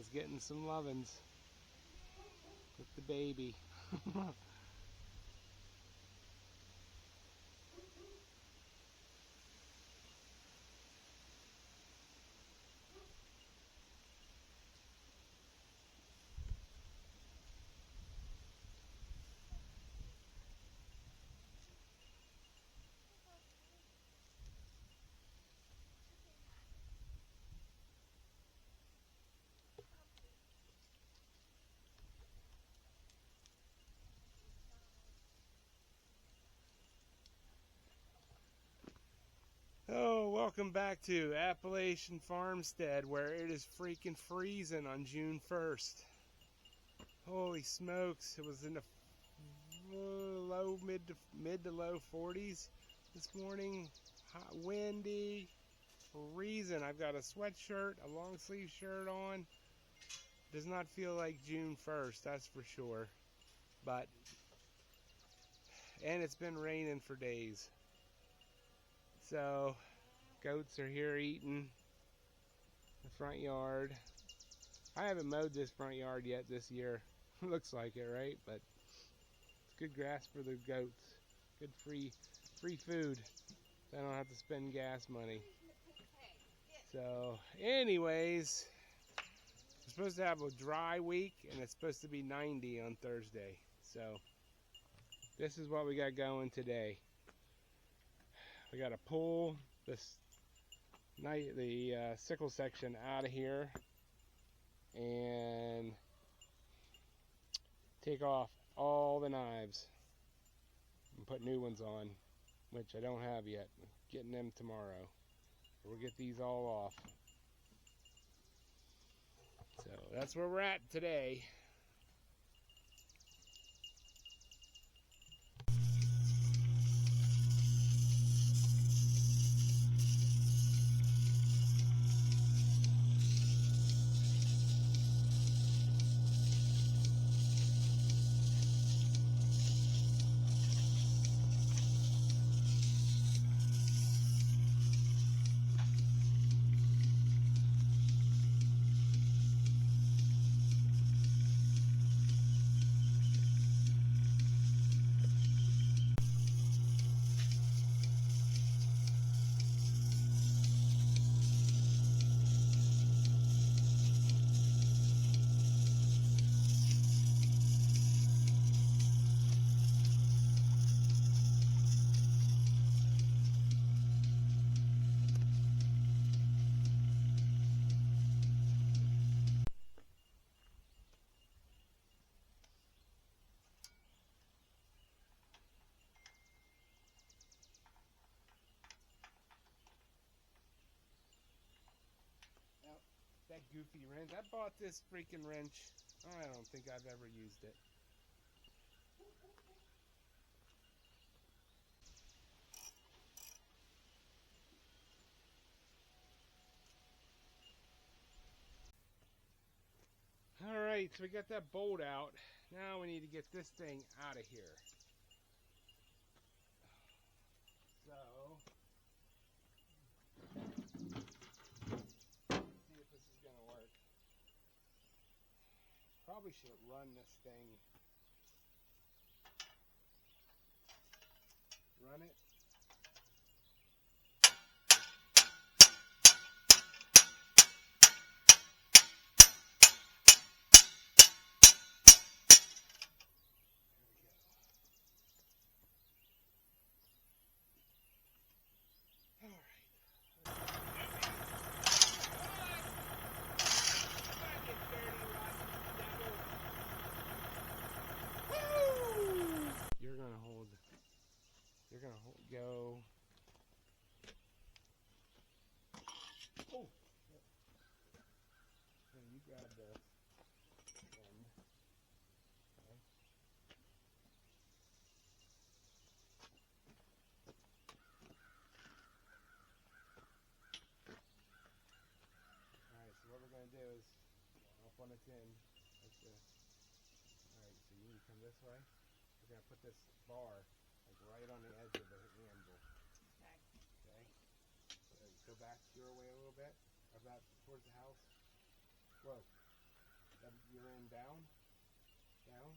is getting some lovin's with the baby. Oh, welcome back to Appalachian Farmstead, where it is freaking freezing on June 1st. Holy smokes, it was in the mid to low 40s this morning. Hot, windy, freezing. I've got a sweatshirt, a long sleeve shirt on. Does not feel like June 1st, that's for sure. And it's been raining for days. So, goats are here eating the front yard. I haven't mowed this front yard yet this year. Looks like it, right? But it's good grass for the goats. Good free food. I don't have to spend gas money. So, anyways, we're supposed to have a dry week, and it's supposed to be 90 on Thursday. So, this is what we got going today. We got to pull the sickle section out of here and take off all the knives and put new ones on, which I don't have yet. I'm getting them tomorrow. We'll get these all off. So that's where we're at today. That goofy wrench. I bought this freaking wrench. I don't think I've ever used it. Alright, so we got that bolt out. Now we need to get this thing out of here. So, see if this is going to work. Probably should run this thing. Run it. You're gonna go. Oh, and you grab the end. Okay. All right. So what we're gonna do is up on its end, like this. All right. So you need to come this way. We're gonna put this bar like right on the edge of the handle. Okay. So go back your way a little bit. About towards the house. Whoa. You're in down, down.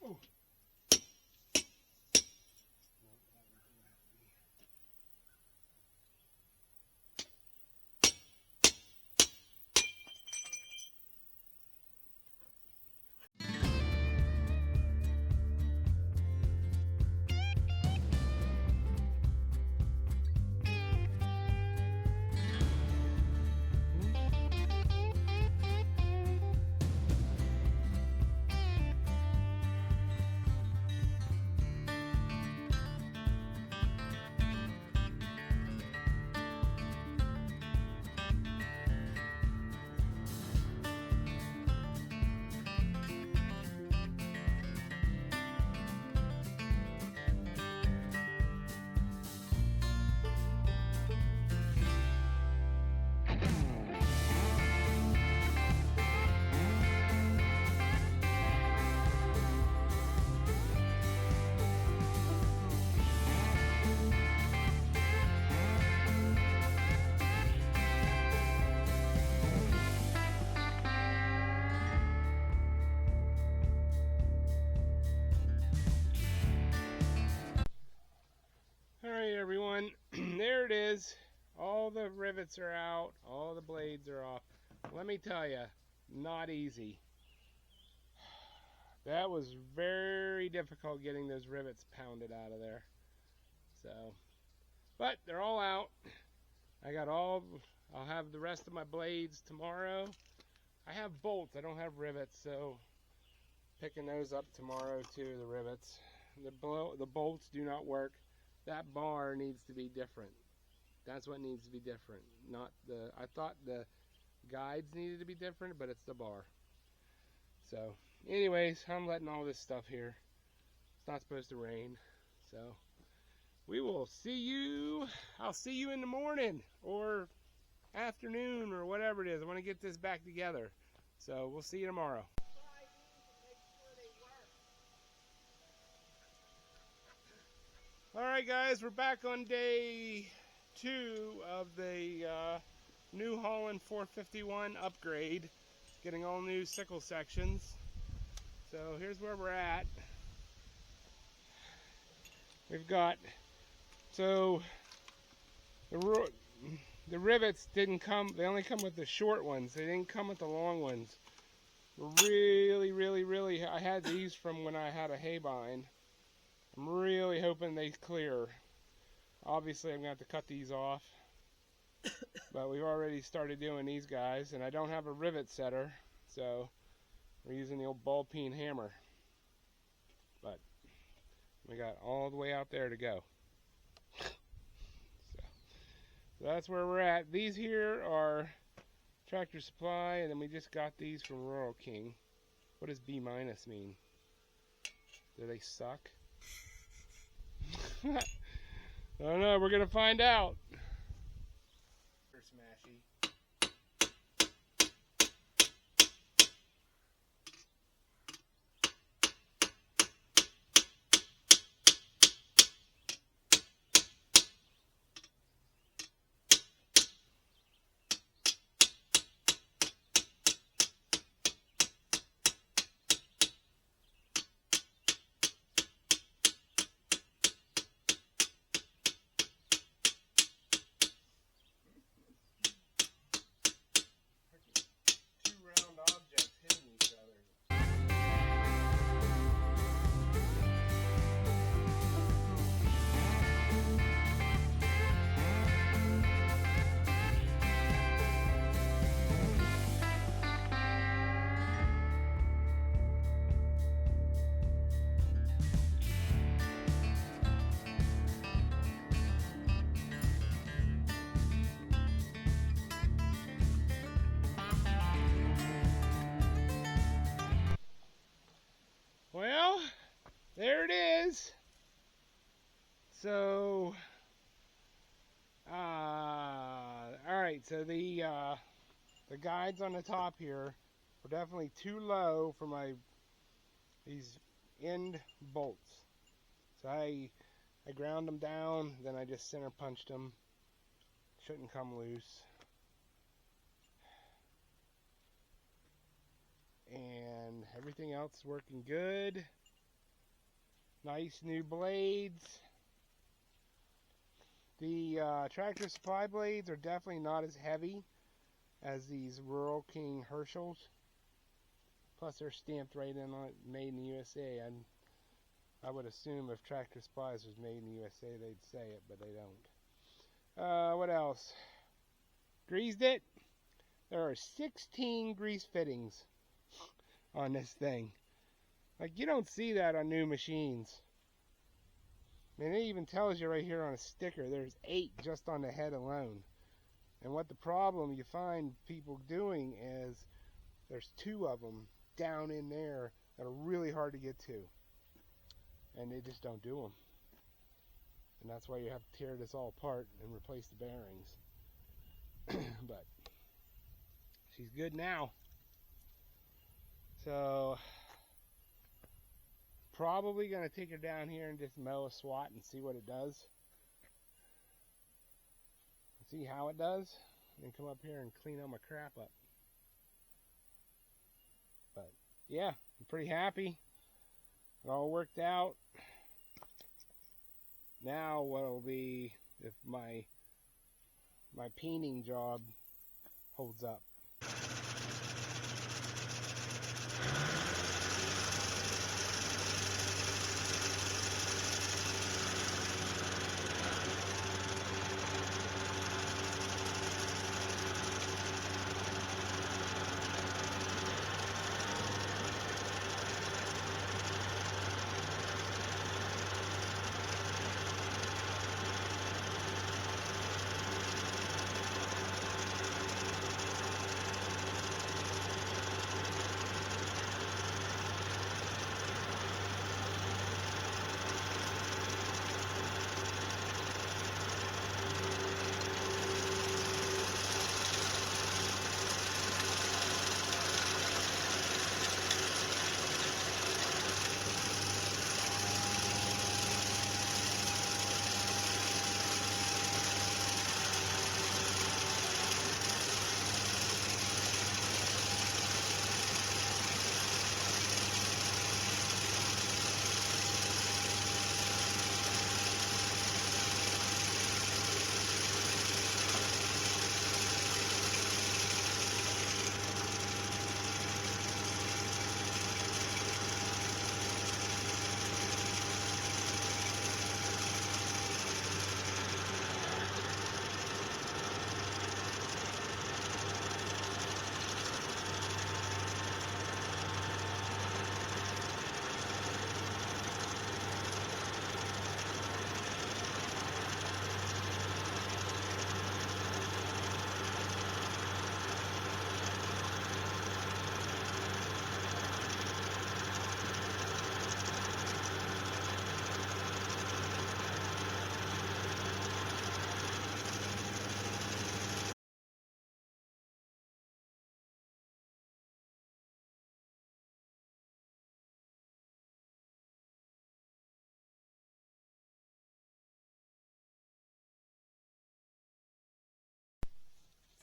Oh. Alright everyone, there it is. All the rivets are out, all the blades are off. Let me tell you, not easy. That was very difficult getting those rivets pounded out of there. So, but they're all out. I'll have the rest of my blades tomorrow. I have bolts, I don't have rivets, so picking those up tomorrow too, the rivets. The bolts do not work. That bar needs to be different. That's what needs to be different. I thought the guides needed to be different, but it's the bar. So, anyways, I'm letting all this stuff here. It's not supposed to rain. So, we will see you. I'll see you in the morning or afternoon or whatever it is. I want to get this back together. So, we'll see you tomorrow. Alright guys, we're back on day 2 of the New Holland 451 upgrade, getting all new sickle sections. So here's where we're at. We've got, so the rivets didn't come, they only come with the short ones, they didn't come with the long ones. Really, I had these from when I had a hay bind. I'm really hoping they clear. Obviously, I'm going to have to cut these off. But we've already started doing these guys. And I don't have a rivet setter. So, we're using the old ball peen hammer. But, we got all the way out there to go. So that's where we're at. These here are Tractor Supply. And then we just got these from Rural King. What does B- mean? Do they suck? I don't know, we're gonna find out. Smashy. Well, there it is. So, alright, so the guides on the top here were definitely too low for these end bolts. So I ground them down, then I just center punched them. Shouldn't come loose. And everything else is working good. Nice new blades. The Tractor Supply blades are definitely not as heavy as these Rural King Herschels. Plus they're stamped right in on it, made in the USA. And I would assume if Tractor Supplies was made in the USA, they'd say it, but they don't. What else? Greased it. There are 16 grease fittings on this thing. Like, you don't see that on new machines. I mean, it even tells you right here on a sticker, there's 8 just on the head alone. And what the problem you find people doing is there's 2 of them down in there that are really hard to get to. And they just don't do them. And that's why you have to tear this all apart and replace the bearings. But she's good now. So probably going to take her down here and just mow a swat and see what it does. See how it does. And come up here and clean all my crap up. But yeah, I'm pretty happy. It all worked out. Now what'll be if my peening job holds up.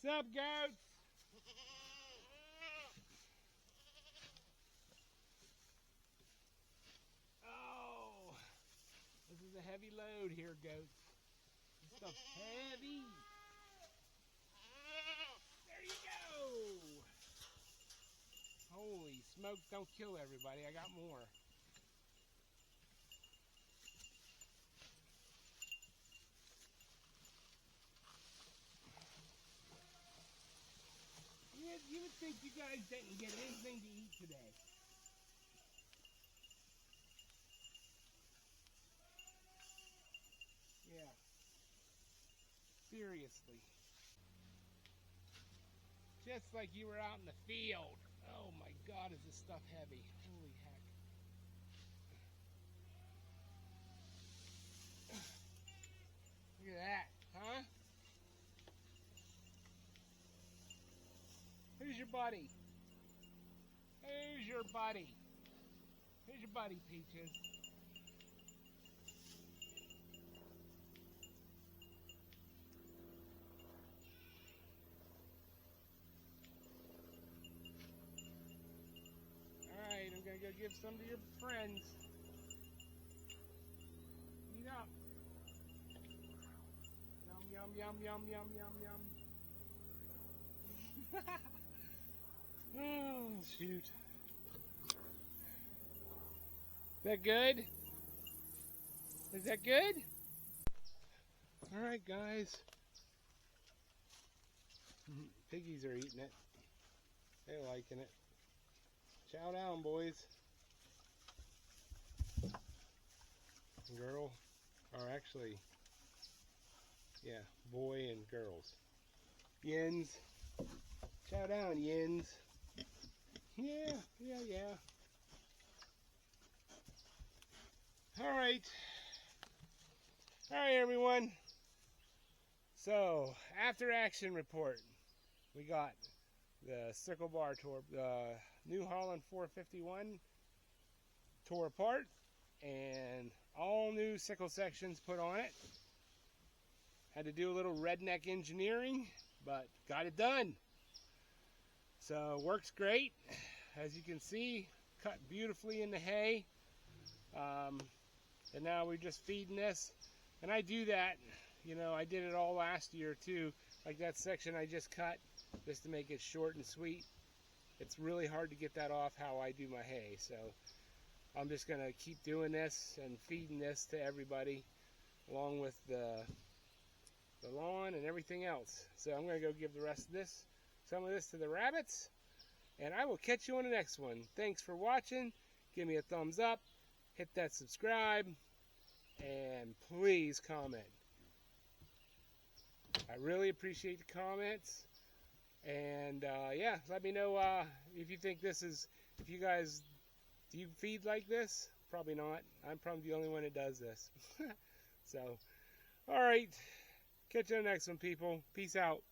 What's up, goats? Oh, this is a heavy load here, goats. This stuff's heavy. There you go. Holy smokes, don't kill everybody. I got more. You would think you guys didn't get anything to eat today. Yeah. Seriously. Just like you were out in the field. Oh my God, is this stuff heavy. Holy heck. Look at that, huh? Who's your buddy? Who's your buddy? Who's your buddy, Peaches? give some to your friends. Eat up. Yum, yum, yum, yum, yum, yum, yum. Oh, shoot. Is that good? Is that good? Alright, guys. Piggies are eating it. They're liking it. Chow down, boys. Girl, or actually, yeah, boy and girls. Yins. Chow down, yins. Yeah. Alright. Alright, everyone. So, after action report. We got the sickle bar New Holland 451 tore apart, and all new sickle sections put on it. Had to do a little redneck engineering, but got it done. So works great. As you can see, cut beautifully in the hay. And now we're just feeding this. And I do that, you know, I did it all last year too. Like that section I just cut, just to make it short and sweet. It's really hard to get that off how I do my hay. So I'm just gonna keep doing this and feeding this to everybody, along with the lawn and everything else. So I'm gonna go give the rest of this, some of this to the rabbits, and I will catch you on the next one. Thanks for watching. Give me a thumbs up, hit that subscribe, and please comment. I really appreciate the comments. And yeah, let me know if you think this is, if you guys, do you feed like this? Probably not. I'm probably the only one that does this. So, alright. Catch you on the next one, people. Peace out.